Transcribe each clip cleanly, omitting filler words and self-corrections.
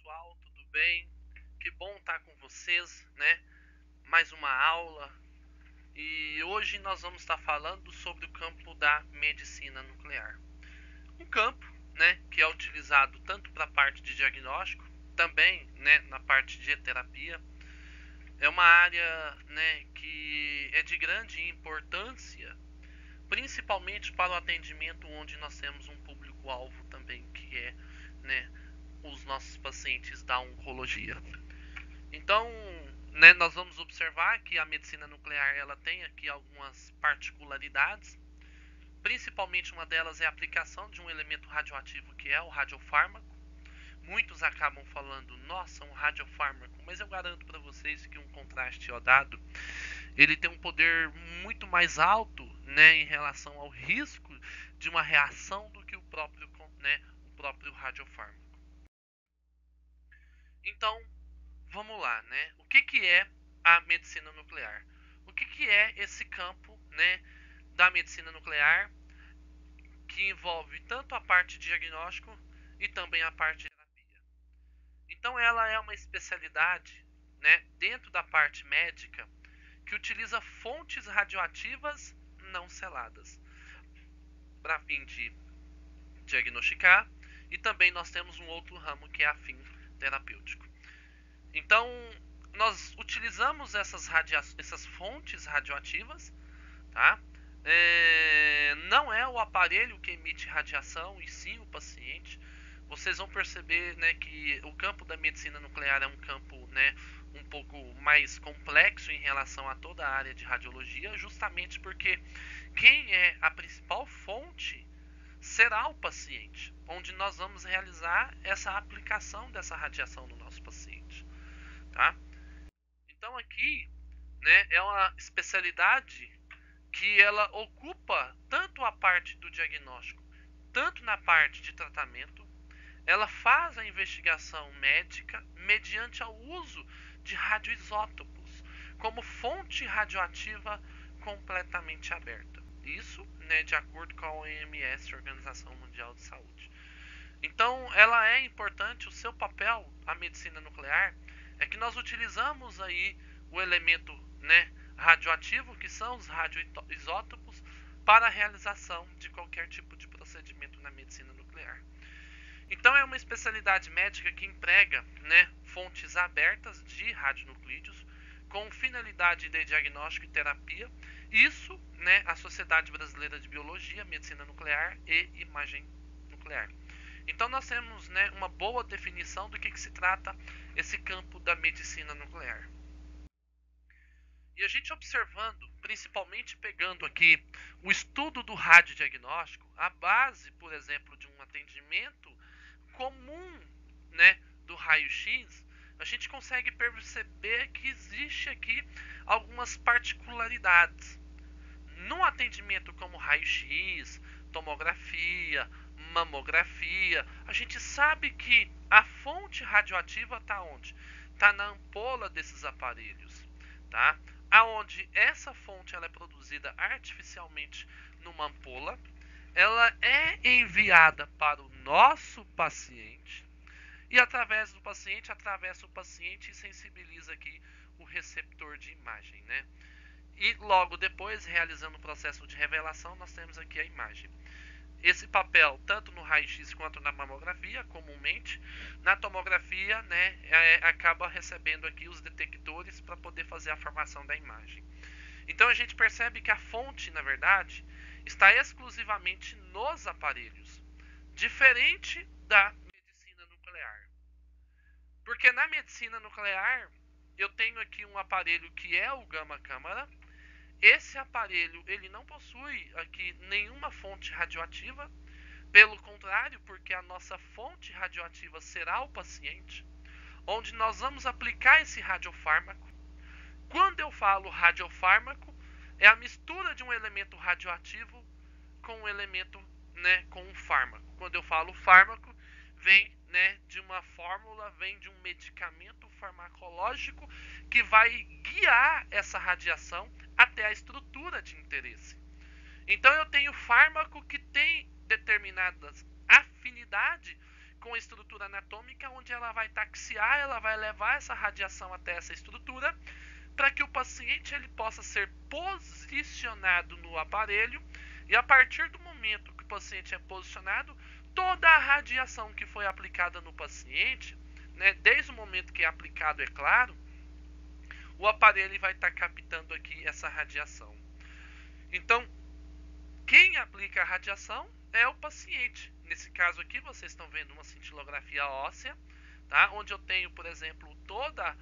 pessoal, tudo bem? Que bom estar com vocês, né? Mais uma aula. E hoje nós vamos estar falando sobre o campo da medicina nuclear. Um campo, né, que é utilizado tanto para a parte de diagnóstico, também, né, na parte de terapia. É uma área, né, que é de grande importância, principalmente para o atendimento onde nós temos um público-alvo também, que é, né, os nossos pacientes da oncologia. Então, né, nós vamos observar que a medicina nuclear ela tem aqui algumas particularidades. Principalmente uma delas é a aplicação de um elemento radioativo que é o radiofármaco. Muitos acabam falando, nossa, um radiofármaco, mas eu garanto para vocês que um contraste iodado ele tem um poder muito mais alto, né, em relação ao risco de uma reação do que o próprio radiofármaco. Então, vamos lá, né? O que é a medicina nuclear? O que é esse campo, né, da medicina nuclear que envolve tanto a parte de diagnóstico e também a parte de terapia? Então, ela é uma especialidade, né, dentro da parte médica que utiliza fontes radioativas não seladas para fim de diagnosticar, e também nós temos um outro ramo que é a fim terapêutico. Então, nós utilizamos essas fontes radioativas, tá? Não é o aparelho que emite radiação, e sim o paciente. Vocês vão perceber, né, que o campo da medicina nuclear é um campo, né, um pouco mais complexo em relação a toda a área de radiologia, justamente porque quem é a principal fonte será o paciente, onde nós vamos realizar essa aplicação dessa radiação no nosso paciente, tá? Então aqui, né, é uma especialidade que ela ocupa tanto a parte do diagnóstico, tanto na parte de tratamento. Ela faz a investigação médica mediante o uso de radioisótopos como fonte radioativa completamente aberta. Isso, né, de acordo com a OMS, Organização Mundial de Saúde. Então, ela é importante, o seu papel, a medicina nuclear, é que nós utilizamos aí o elemento, né, radioativo, que são os radioisótopos, para a realização de qualquer tipo de procedimento na medicina nuclear. Então é uma especialidade médica que emprega, né, fontes abertas de radionuclídeos com finalidade de diagnóstico e terapia. Isso, né, a Sociedade Brasileira de Biologia, Medicina Nuclear e Imagem Nuclear. Então nós temos, né, uma boa definição do que se trata esse campo da medicina nuclear. E a gente observando, principalmente pegando aqui o estudo do radiodiagnóstico, a base, por exemplo, de um atendimento comum, né, do raio-x, a gente consegue perceber que existe aqui algumas particularidades. Num atendimento como raio-x, tomografia, mamografia, a gente sabe que a fonte radioativa está onde? Está na ampola desses aparelhos, tá? Aonde essa fonte ela é produzida artificialmente numa ampola, ela é enviada para o nosso paciente e através do paciente, atravessa o paciente e sensibiliza aqui o receptor de imagem, né? E logo depois, realizando o processo de revelação, nós temos aqui a imagem. Esse papel, tanto no raio-x quanto na mamografia, comumente, na tomografia, né, acaba recebendo aqui os detectores para poder fazer a formação da imagem. Então a gente percebe que a fonte, na verdade, está exclusivamente nos aparelhos, diferente da medicina nuclear. Porque na medicina nuclear, eu tenho aqui um aparelho que é o gama-câmara. Esse aparelho ele não possui aqui nenhuma fonte radioativa, pelo contrário, porque a nossa fonte radioativa será o paciente, onde nós vamos aplicar esse radiofármaco. Quando eu falo radiofármaco, é a mistura de um elemento radioativo com um elemento, né, com um fármaco. Quando eu falo fármaco, vem, né, de uma fórmula, vem de um medicamento farmacológico que vai guiar essa radiação até a estrutura de interesse. Então eu tenho fármaco que tem determinadas afinidade com a estrutura anatômica, onde ela vai taxiar, ela vai levar essa radiação até essa estrutura, para que o paciente ele possa ser posicionado no aparelho, e a partir do momento que o paciente é posicionado, toda a radiação que foi aplicada no paciente, né, desde o momento que é aplicado, é claro, o aparelho vai estar captando aqui essa radiação. Então, quem aplica a radiação é o paciente. Nesse caso aqui, vocês estão vendo uma cintilografia óssea, tá? Onde eu tenho, por exemplo, toda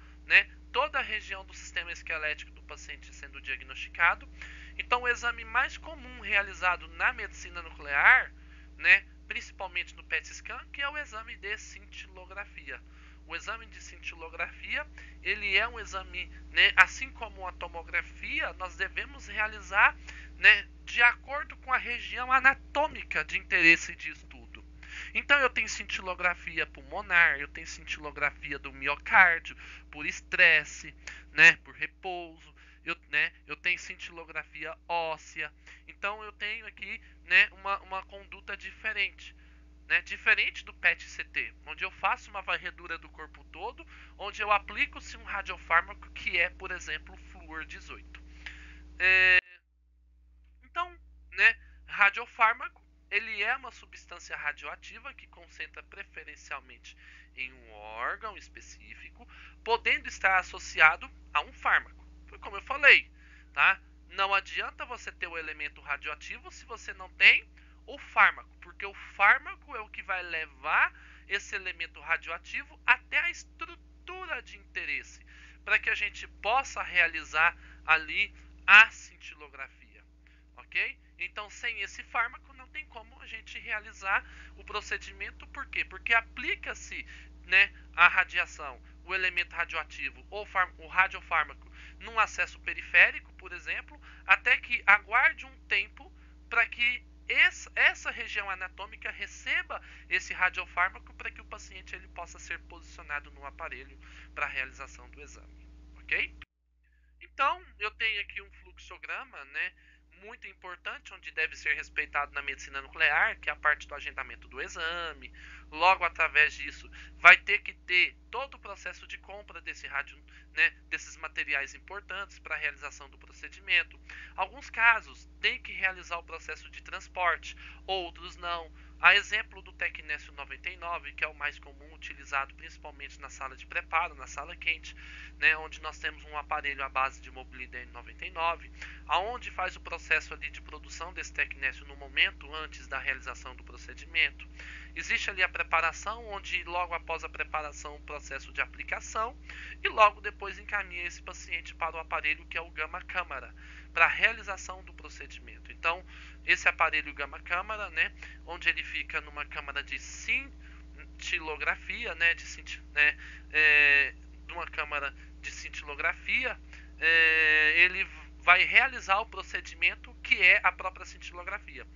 a região do sistema esquelético do paciente sendo diagnosticado. Então, o exame mais comum realizado na medicina nuclear, né, principalmente no PET scan, que é o exame de cintilografia. O exame de cintilografia, ele é um exame, né, assim como a tomografia, nós devemos realizar, né, de acordo com a região anatômica de interesse de estudo. Então eu tenho cintilografia pulmonar, eu tenho cintilografia do miocárdio, por estresse, né, por repouso, eu tenho cintilografia óssea. Então eu tenho aqui, né, uma conduta diferente. Diferente do PET-CT, onde eu faço uma varredura do corpo todo, onde eu aplico-se um radiofármaco que é, por exemplo, o flúor 18. Então, né, radiofármaco, ele é uma substância radioativa que concentra preferencialmente em um órgão específico, podendo estar associado a um fármaco. Foi como eu falei, tá? Não adianta você ter o elemento radioativo se você não tem o fármaco, porque o fármaco é o que vai levar esse elemento radioativo até a estrutura de interesse, para que a gente possa realizar ali a cintilografia, ok? Então, sem esse fármaco, não tem como a gente realizar o procedimento. Por quê? Porque aplica-se, né, a radiação, o elemento radioativo ou o radiofármaco num acesso periférico, por exemplo, até que aguarde um tempo para que essa região anatômica receba esse radiofármaco, para que o paciente ele possa ser posicionado no aparelho para a realização do exame, ok? Então, eu tenho aqui um fluxograma, né, muito importante, onde deve ser respeitado na medicina nuclear, que é a parte do agendamento do exame. Logo, através disso, vai ter que ter todo o processo de compra desse desses materiais importantes para a realização do procedimento. Alguns casos tem que realizar o processo de transporte, outros não. A exemplo do Tecnécio 99, que é o mais comum, utilizado principalmente na sala de preparo, na sala quente, né, onde nós temos um aparelho à base de Mobilidade 99, aonde faz o processo ali de produção desse Tecnécio no momento antes da realização do procedimento. Existe ali a preparação, onde logo após a preparação o processo de aplicação, e logo depois encaminha esse paciente para o aparelho que é o gama-câmara, para a realização do procedimento. Então, esse aparelho gama-câmara, né, onde ele fica numa câmara de cintilografia, né, numa câmara de cintilografia, ele vai realizar o procedimento que é a própria cintilografia.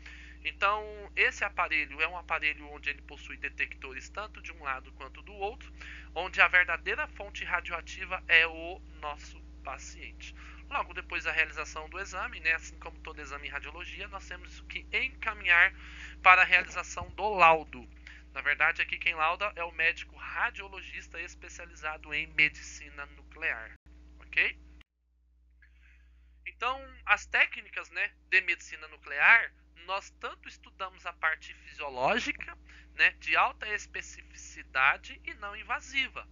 Então, esse aparelho é um aparelho onde ele possui detectores tanto de um lado quanto do outro, onde a verdadeira fonte radioativa é o nosso paciente. Logo depois da realização do exame, né, assim como todo exame em radiologia, nós temos que encaminhar para a realização do laudo. Na verdade, aqui quem lauda é o médico radiologista especializado em medicina nuclear, ok? Então, as técnicas, né, de medicina nuclear, nós tanto estudamos a parte fisiológica, né, de alta especificidade e não invasiva,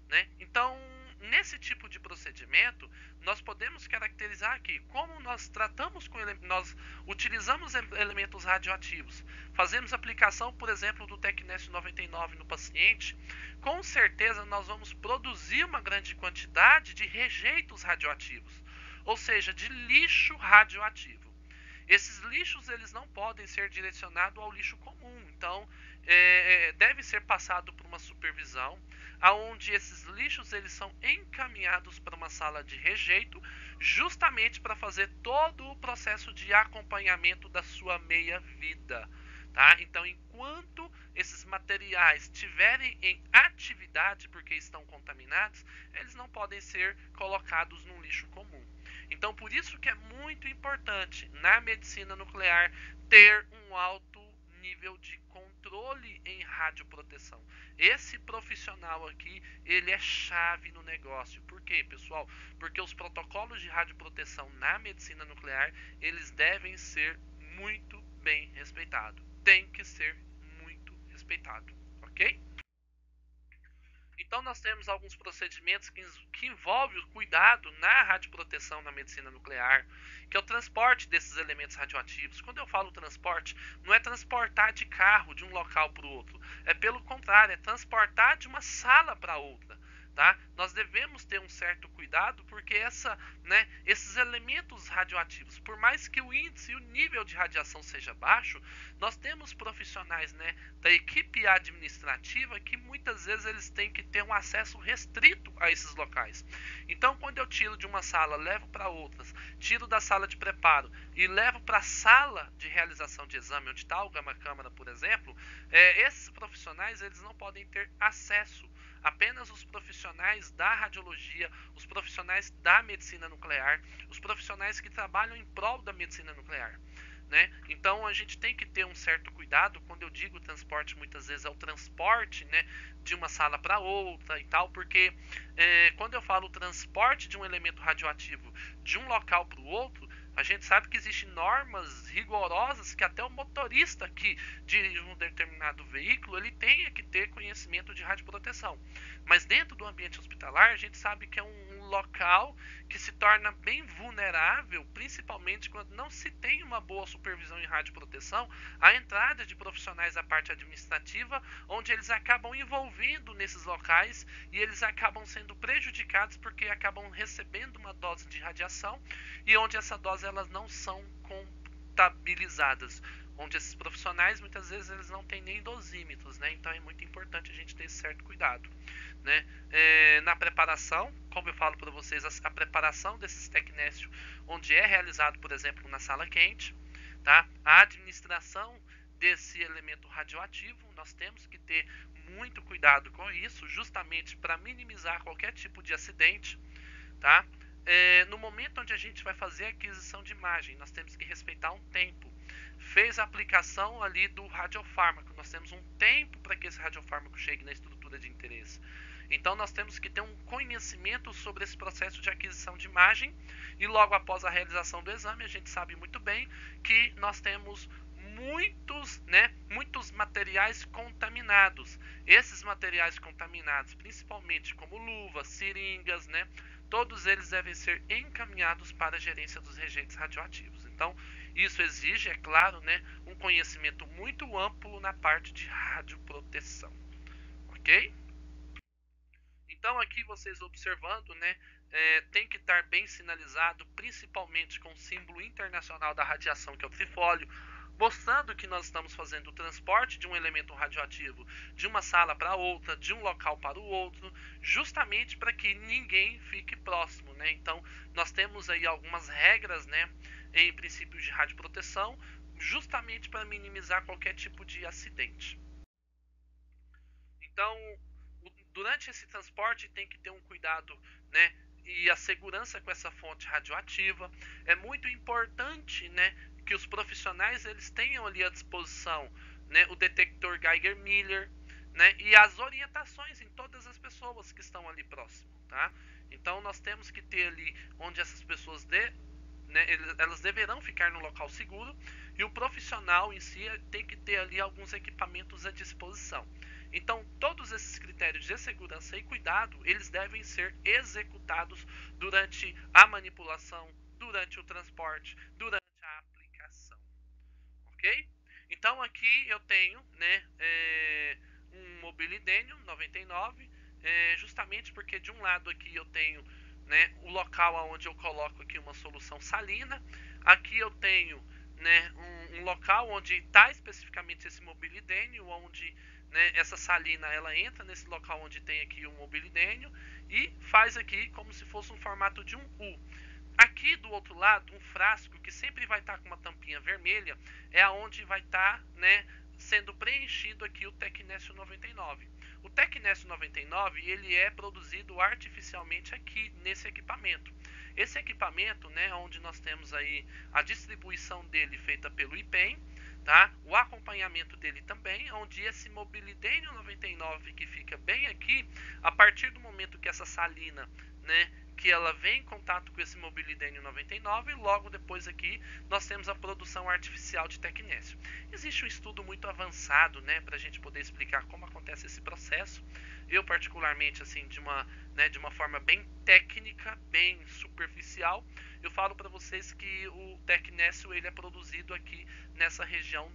né? Então, nesse tipo de procedimento, nós podemos caracterizar aqui como nós tratamos nós utilizamos elementos radioativos, fazemos aplicação, por exemplo, do Tecnécio 99 no paciente. Com certeza nós vamos produzir uma grande quantidade de rejeitos radioativos, ou seja, de lixo radioativo. Esses lixos eles não podem ser direcionados ao lixo comum, então deve ser passado por uma supervisão, aonde esses lixos eles são encaminhados para uma sala de rejeito, justamente para fazer todo o processo de acompanhamento da sua meia-vida. Tá? Então, enquanto esses materiais estiverem em atividade, porque estão contaminados, eles não podem ser colocados num lixo comum. Então, por isso que é muito importante na medicina nuclear ter um alto nível de controle em radioproteção. Esse profissional aqui, ele é chave no negócio. Por quê, pessoal? Porque os protocolos de radioproteção na medicina nuclear, eles devem ser muito bem respeitados. Tem que ser muito respeitado, ok? Então nós temos alguns procedimentos que envolvem o cuidado na radioproteção na medicina nuclear, que é o transporte desses elementos radioativos. Quando eu falo transporte, não é transportar de carro de um local para o outro, é pelo contrário, é transportar de uma sala para outra. Tá? Nós devemos ter um certo cuidado porque esses elementos radioativos, por mais que o índice e o nível de radiação seja baixo, nós temos profissionais, né, da equipe administrativa que muitas vezes eles têm que ter um acesso restrito a esses locais. Então, quando eu tiro de uma sala, levo para outras, tiro da sala de preparo e levo para a sala de realização de exame, onde está o gama-câmara, por exemplo, esses profissionais eles não podem ter acesso. Apenas os profissionais da radiologia, os profissionais da medicina nuclear, os profissionais que trabalham em prol da medicina nuclear. Né? Então a gente tem que ter um certo cuidado. Quando eu digo transporte, muitas vezes é o transporte, né, de uma sala para outra e tal, porque quando eu falo transporte de um elemento radioativo de um local para o outro, a gente sabe que existem normas rigorosas que até o motorista que dirige um determinado veículo ele tenha que ter conhecimento de radioproteção. Mas dentro do ambiente hospitalar, a gente sabe que é um local que se torna bem vulnerável, principalmente quando não se tem uma boa supervisão em radioproteção, a entrada de profissionais da parte administrativa, onde eles acabam envolvendo nesses locais e eles acabam sendo prejudicados porque acabam recebendo uma dose de radiação e onde essa dose elas não são contabilizadas, onde esses profissionais muitas vezes eles não têm nem dosímetros, né? Então é muito importante a gente ter esse certo cuidado, né? Na preparação, como eu falo para vocês, a preparação desses tecnécios, onde é realizado, por exemplo, na sala quente, tá? A administração desse elemento radioativo, nós temos que ter muito cuidado com isso, justamente para minimizar qualquer tipo de acidente, tá? No momento onde a gente vai fazer a aquisição de imagem, nós temos que respeitar um tempo. Fez a aplicação ali do radiofármaco, nós temos um tempo para que esse radiofármaco chegue na estrutura de interesse. Então nós temos que ter um conhecimento sobre esse processo de aquisição de imagem e logo após a realização do exame, a gente sabe muito bem que nós temos muitos materiais contaminados. Esses materiais contaminados, principalmente como luvas, seringas, né, todos eles devem ser encaminhados para a gerência dos rejeitos radioativos. Então, isso exige, é claro, né, um conhecimento muito amplo na parte de radioproteção. Ok? Então, aqui vocês observando, né, tem que estar bem sinalizado, principalmente com o símbolo internacional da radiação, que é o trifólio, mostrando que nós estamos fazendo o transporte de um elemento radioativo de uma sala para outra, de um local para o outro, justamente para que ninguém fique próximo, né? Então, nós temos aí algumas regras, né, em princípios de radioproteção, justamente para minimizar qualquer tipo de acidente. Então, durante esse transporte tem que ter um cuidado, né, e a segurança com essa fonte radioativa. É muito importante, né, que os profissionais eles tenham ali à disposição, né, o detector Geiger-Miller, né, e as orientações em todas as pessoas que estão ali próximo, tá? Então nós temos que ter ali onde essas pessoas elas deverão ficar num local seguro e o profissional em si tem que ter ali alguns equipamentos à disposição. Então, todos esses critérios de segurança e cuidado, eles devem ser executados durante a manipulação, durante o transporte, durante a aplicação. Ok? Então, aqui eu tenho, né, um mobilidênio 99, justamente porque de um lado aqui eu tenho, né, o local onde eu coloco aqui uma solução salina. Aqui eu tenho, né, um local onde está especificamente esse mobilidênio, onde, né, essa salina ela entra nesse local onde tem aqui um mobilidênio e faz aqui como se fosse um formato de um U. Aqui do outro lado, um frasco que sempre vai estar com uma tampinha vermelha é aonde vai estar, né, sendo preenchido aqui o Tecnécio 99. O Tecnécio 99 ele é produzido artificialmente aqui nesse equipamento. Esse equipamento, né, onde nós temos aí a distribuição dele feita pelo IPEM, tá? O acompanhamento dele também, onde esse mobilidênio 99 que fica bem aqui, a partir do momento que essa salina, né, que ela vem em contato com esse mobilidênio 99, e logo depois aqui nós temos a produção artificial de tecnécio. Existe um estudo muito avançado, né, para a gente poder explicar como acontece esse processo. Eu particularmente, assim, de uma forma bem técnica, bem superficial, eu falo para vocês que o tecnécio ele é produzido aqui nessa região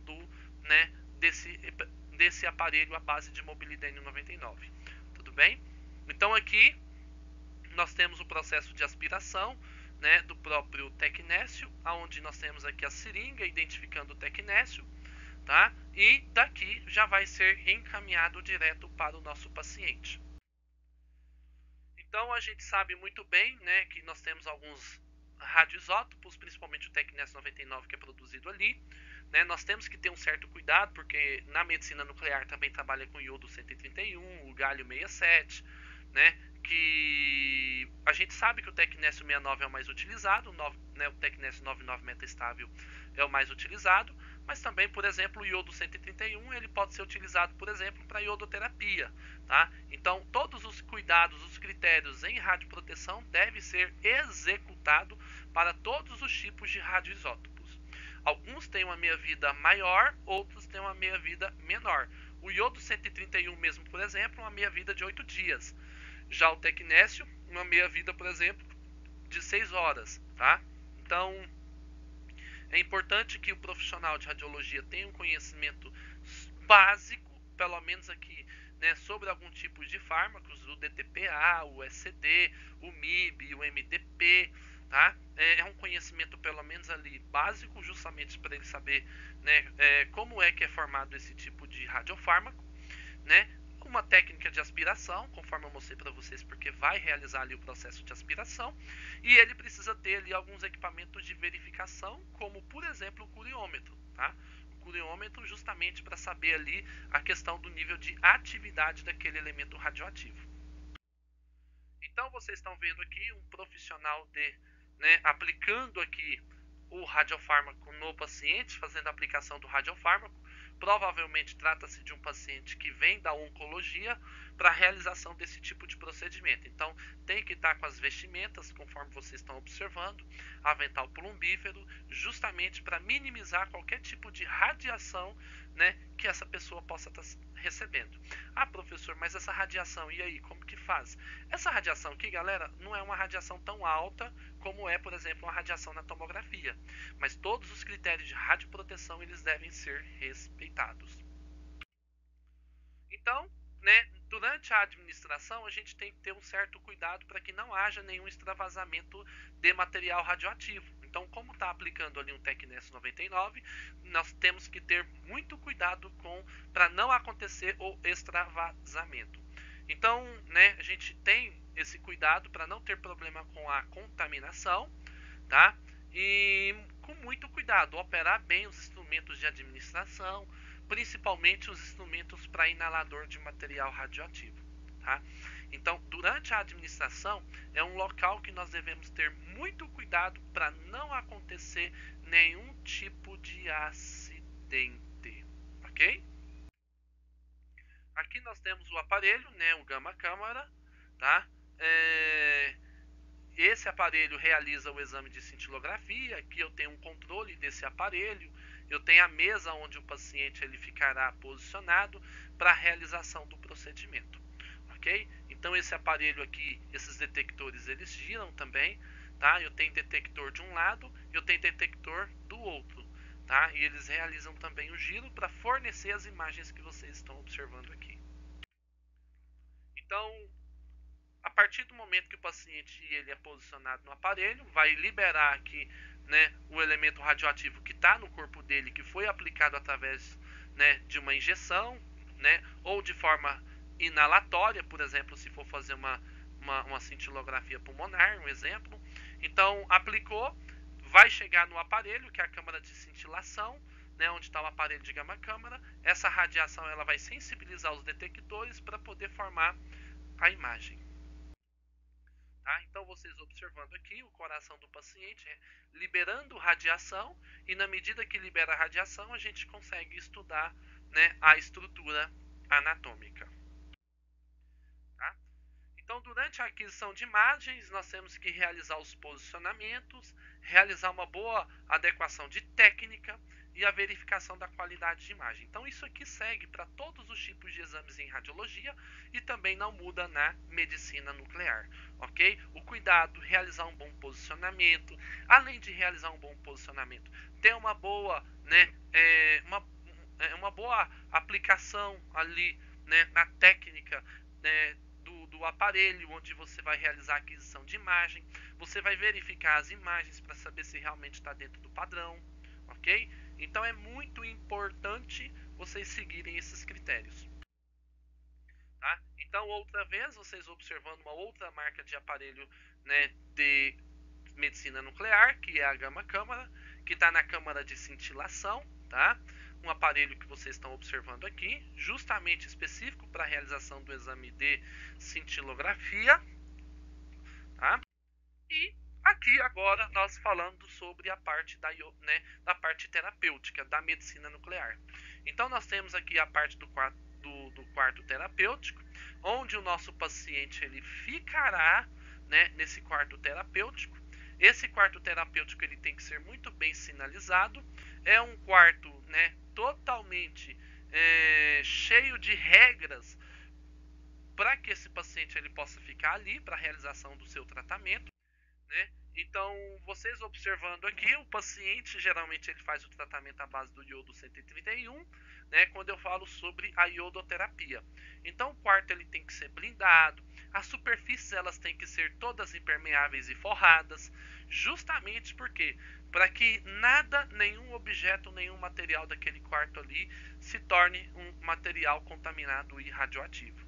né, desse aparelho à base de mobilidênio 99. Tudo bem? Então aqui nós temos o processo de aspiração, né, do próprio tecnécio, onde nós temos aqui a seringa identificando o tecnécio, tá? E daqui já vai ser encaminhado direto para o nosso paciente. Então a gente sabe muito bem, né, que nós temos alguns radioisótopos, principalmente o tecnécio 99 que é produzido ali, né? Nós temos que ter um certo cuidado, porque na medicina nuclear também trabalha com iodo 131, o galho 67, né? Que a gente sabe que o tecnécio 69 é o mais utilizado, né? O tecnécio 99 metastável é o mais utilizado, mas também, por exemplo, o iodo 131 ele pode ser utilizado, por exemplo, para iodoterapia, tá? Então, todos os cuidados, os critérios em radioproteção devem ser executados para todos os tipos de radioisótopos. Alguns têm uma meia-vida maior, outros têm uma meia-vida menor. O iodo 131 mesmo, por exemplo, uma meia-vida de 8 dias. Já o tecnécio, uma meia-vida, por exemplo, de 6 horas, tá? Então, é importante que o profissional de radiologia tenha um conhecimento básico, pelo menos aqui, né, sobre algum tipo de fármacos, o DTPA, o SCD, o MIB, o MDP, tá? É um conhecimento pelo menos ali básico, justamente para ele saber, né, como é que é formado esse tipo de radiofármaco, né? Uma técnica de aspiração, conforme eu mostrei para vocês, porque vai realizar ali o processo de aspiração, e ele precisa ter ali alguns equipamentos de verificação, como por exemplo o curiômetro, tá? O curiômetro justamente para saber ali a questão do nível de atividade daquele elemento radioativo. Então vocês estão vendo aqui um profissional né, aplicando aqui o radiofármaco no paciente, fazendo a aplicação do radiofármaco. Provavelmente trata-se de um paciente que vem da oncologia para a realização desse tipo de procedimento. Então, tem que estar com as vestimentas, conforme vocês estão observando, avental plumbífero, justamente para minimizar qualquer tipo de radiação, né, que essa pessoa possa estar recebendo. Ah, professor, mas essa radiação, e aí, como que faz? Essa radiação aqui, galera, não é uma radiação tão alta como é, por exemplo, uma radiação na tomografia. Mas todos os critérios de radioproteção eles devem ser respeitados. Então, né, durante a administração a gente tem que ter um certo cuidado para que não haja nenhum extravasamento de material radioativo. Então, como está aplicando ali um tecnécio 99, nós temos que ter muito cuidado para não acontecer o extravasamento. Então, né, a gente tem esse cuidado para não ter problema com a contaminação, tá? E com muito cuidado, operar bem os instrumentos de administração, principalmente os instrumentos para inalador de material radioativo, tá? Então, durante a administração, é um local que nós devemos ter muito cuidado para não acontecer nenhum tipo de acidente, ok? Aqui nós temos o aparelho, né, o gamma câmara, tá? Esse aparelho realiza o exame de cintilografia. Aqui eu tenho um controle desse aparelho. Eu tenho a mesa onde o paciente ele ficará posicionado para a realização do procedimento, ok? Então esse aparelho aqui, esses detectores, eles giram também, tá? Eu tenho detector de um lado, eu tenho detector do outro, tá? E eles realizam também o giro para fornecer as imagens que vocês estão observando aqui. Então, a partir do momento que o paciente ele é posicionado no aparelho, vai liberar aqui, né, o elemento radioativo que está no corpo dele, que foi aplicado através, né, de uma injeção, né, ou de forma inalatória, por exemplo, se for fazer uma cintilografia pulmonar, um exemplo. Então, aplicou, vai chegar no aparelho, que é a câmara de cintilação, né, onde está o aparelho de gamma câmara. Essa radiação ela vai sensibilizar os detectores para poder formar a imagem. Tá? Então, vocês observando aqui o coração do paciente liberando radiação, e na medida que libera a radiação, a gente consegue estudar, né, a estrutura anatômica. Tá? Então, durante a aquisição de imagens, nós temos que realizar os posicionamentos, realizar uma boa adequação de técnica e a verificação da qualidade de imagem. Então, isso aqui segue para todos os tipos de exames em radiologia e também não muda na medicina nuclear, ok? O cuidado, realizar um bom posicionamento, além de realizar um bom posicionamento, ter uma boa, né, uma boa aplicação ali, né, na técnica, né, do aparelho onde você vai realizar a aquisição de imagem. Você vai verificar as imagens para saber se realmente está dentro do padrão, ok? Então é muito importante vocês seguirem esses critérios. Tá? Então, outra vez, vocês observando uma outra marca de aparelho, né, de medicina nuclear, que é a Gamma Câmara, que está na câmara de cintilação, tá? Um aparelho que vocês estão observando aqui, justamente específico para a realização do exame de cintilografia, tá? E aqui agora nós falando sobre a parte da parte terapêutica da medicina nuclear. Então nós temos aqui a parte do quarto terapêutico, onde o nosso paciente ele ficará, né, nesse quarto terapêutico. Esse quarto terapêutico ele tem que ser muito bem sinalizado. É um quarto, né, totalmente cheio de regras para que esse paciente ele possa ficar ali para a realização do seu tratamento, né? Então, vocês observando aqui, o paciente geralmente ele faz o tratamento à base do iodo 131, né, quando eu falo sobre a iodoterapia. Então, o quarto ele tem que ser blindado, as superfícies elas têm que ser todas impermeáveis e forradas, justamente porque para que nada, nenhum objeto, nenhum material daquele quarto ali se torne um material contaminado e radioativo,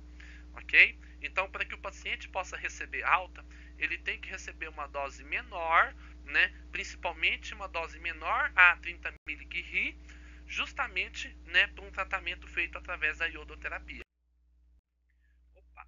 ok? Então, para que o paciente possa receber alta, ele tem que receber uma dose menor, né? Principalmente uma dose menor a 30 mg, justamente, né, para um tratamento feito através da iodoterapia. Opa.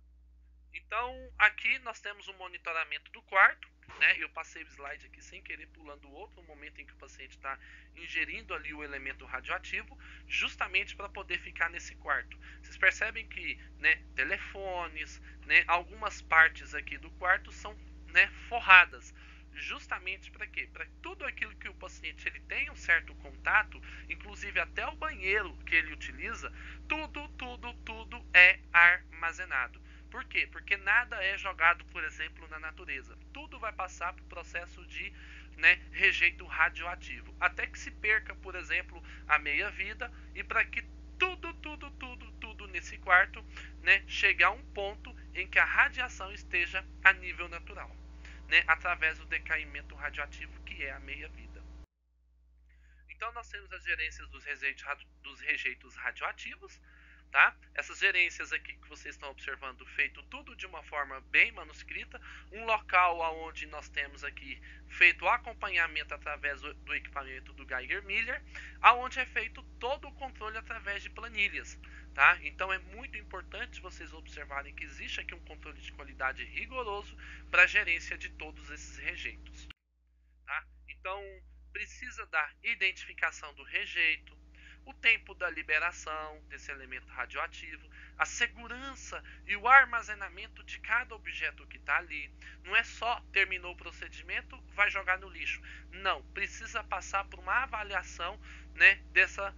Então, aqui nós temos um monitoramento do quarto, né? Eu passei o slide aqui sem querer, pulando o outro, no momento em que o paciente está ingerindo ali o elemento radioativo, justamente para poder ficar nesse quarto. Vocês percebem que, né, telefones, né, algumas partes aqui do quarto são, né, forradas. Justamente para quê? Para tudo aquilo que o paciente ele tem um certo contato, inclusive até o banheiro que ele utiliza, tudo é armazenado. Por quê? Porque nada é jogado, por exemplo, na natureza. Tudo vai passar por processo de, né, rejeito radioativo. Até que se perca, por exemplo, a meia-vida, e para que tudo nesse quarto, né, chegue a um ponto em que a radiação esteja a nível natural, né, através do decaimento radioativo, que é a meia-vida. Então nós temos as gerências dos rejeitos radioativos, tá? Essas gerências aqui que vocês estão observando, feito tudo de uma forma bem manuscrita, um local onde nós temos aqui feito o acompanhamento através do equipamento do Geiger-Miller, aonde é feito todo o controle através de planilhas, tá? Então é muito importante vocês observarem que existe aqui um controle de qualidade rigoroso para a gerência de todos esses rejeitos, tá? Então precisa da identificação do rejeito, o tempo da liberação desse elemento radioativo, a segurança e o armazenamento de cada objeto que está ali. Não é só terminou o procedimento, vai jogar no lixo. Não, precisa passar por uma avaliação, né, dessa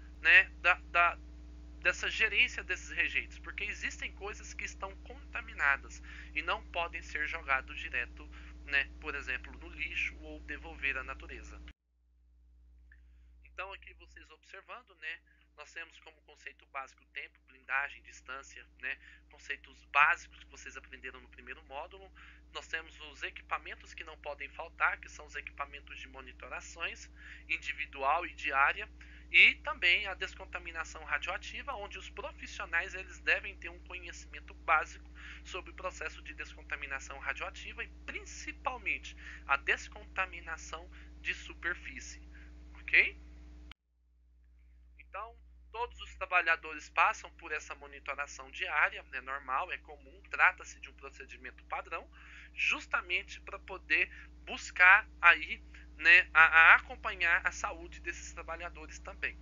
gerência desses rejeitos, porque existem coisas que estão contaminadas e não podem ser jogados direto, né, por exemplo, no lixo ou devolver à natureza. Então aqui vocês observando, né, nós temos como conceito básico tempo, blindagem, distância, né, conceitos básicos que vocês aprenderam no primeiro módulo. Nós temos os equipamentos que não podem faltar, que são os equipamentos de monitorações individual e diária, e também a descontaminação radioativa, onde os profissionais eles devem ter um conhecimento básico sobre o processo de descontaminação radioativa e principalmente a descontaminação de superfície, ok? Então, Todos os trabalhadores passam por essa monitoração diária, é normal, é comum, trata-se de um procedimento padrão, justamente para poder buscar aí, né, a acompanhar a saúde desses trabalhadores também.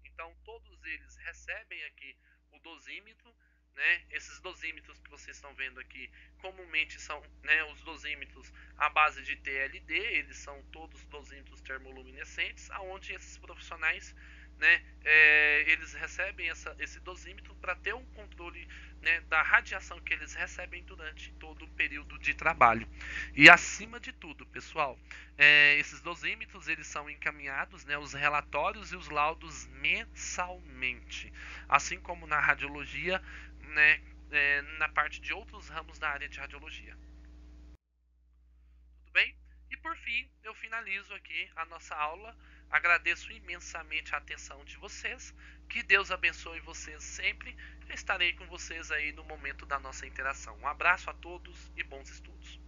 Então todos eles recebem aqui o dosímetro, né? Esses dosímetros que vocês estão vendo aqui comumente são, né, os dosímetros à base de TLD, eles são todos dosímetros termoluminescentes, aonde esses profissionais, né, eles recebem esse dosímetro para ter um controle, né, da radiação que eles recebem durante todo o período de trabalho. E acima de tudo, pessoal, esses dosímetros eles são encaminhados, né, os relatórios e os laudos mensalmente, assim como na radiologia, né, na parte de outros ramos da área de radiologia. Tudo bem? E por fim, eu finalizo aqui a nossa aula. Agradeço imensamente a atenção de vocês. Que Deus abençoe vocês sempre. Eu estarei com vocês aí no momento da nossa interação. Um abraço a todos e bons estudos.